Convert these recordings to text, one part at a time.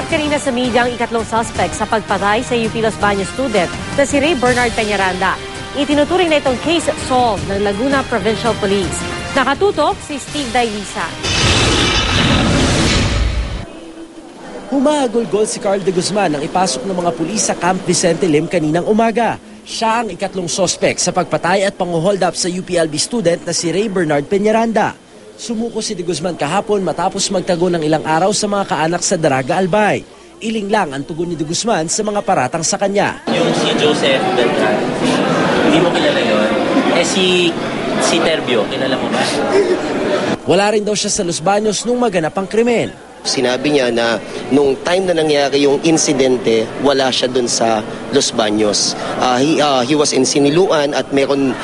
Umangat kanina sa media ang ikatlong suspect sa pagpatay sa UP Los Baños student na si Ray Bernard Peñaranda. Itinuturing na itong case solved ng Laguna Provincial Police. Nakatutok si Steve Dailisa. Humahagulgol si Carl de Guzman nang ipasok ng mga pulis sa Camp Vicente Lim kaninang umaga. Siya ang ikatlong suspect sa pagpatay at pang-hold up sa UPLB student na si Ray Bernard Peñaranda. Sumuko si de Guzman kahapon matapos magtago ng ilang araw sa mga kaanak sa Daraga, Albay. Iling lang ang tugon ni de Guzman sa mga paratang sa kanya. Yung si Joseph Beltran, hindi mo kilala yun. Si Terbio, kilala mo ba? Wala rin daw siya sa Los Baños nung maganap ang krimen. Sinabi niya na nung time na nangyari yung insidente, wala siya dun sa Los Baños. He was in Siniluan at meron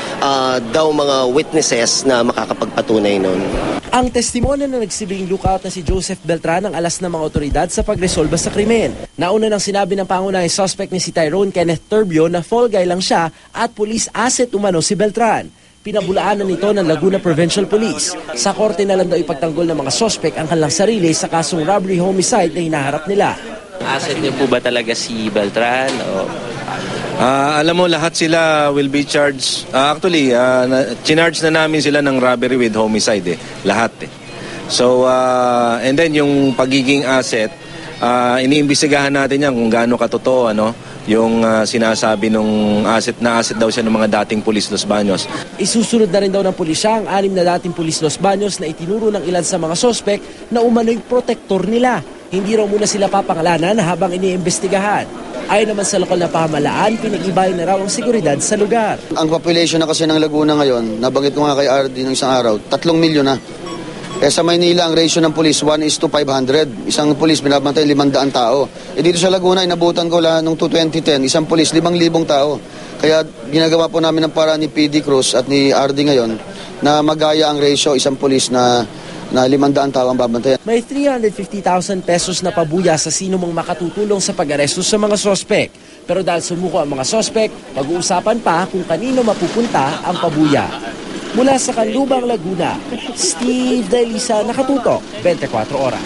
daw mga witnesses na makakapagpatunay nun. Ang testimonya na nagsilbing lookout na si Joseph Beltran ang alas ng mga otoridad sa pagresolba sa krimen. Nauna nang sinabi ng pangunahing suspect ni si Tyrone Kenneth Terbio na fall guy lang siya at police asset umano si Beltran. Pinabulaanan nito ng Laguna Provincial Police. Sa korte na lang daw ipagtanggol ng mga sospek ang kanilang sarili sa kasong robbery homicide na hinaharap nila. Asset niyo po ba talaga si Beltran? Alam mo, lahat sila will be charged. Chinarge na namin sila ng robbery with homicide. Lahat. So, and then yung pagiging asset, iniimbestigahan natin yan kung gaano katotoo, yung sinasabi nung asset daw siya ng mga dating pulis Los Baños. Isusunod na rin daw ng pulisya ang 6 na dating pulis Los Baños na itinuro ng ilan sa mga sospek na umano'y protektor nila. Hindi raw muna sila papangalanan habang iniimbestigahan. Ayon naman sa lokal na pamahalaan, pinag-ibayan na raw ang seguridad sa lugar. Ang population na kasi ng Laguna ngayon, nabanggit ko nga kay RD ng isang araw, 3 milyon na. Sa Maynila, ang ratio ng pulis, 1:500. Isang pulis, binabantay 500 tao. Dito sa Laguna, inabutan ko lang noong 2010, isang pulis, 5,000 tao. Kaya ginagawa po namin ng paraan ni PD Cruz at ni RD ngayon na magaya ang ratio, isang pulis na 500 tao ang babantayan. May 350,000 pesos na pabuya sa sino mang makatutulong sa pag-aresto sa mga sospek. Pero dahil sumuko ang mga sospek, pag-uusapan pa kung kanino mapupunta ang pabuya. Mula sa Canlubang, Laguna, Steve Dailisa, Nakatutok, 24 Oras.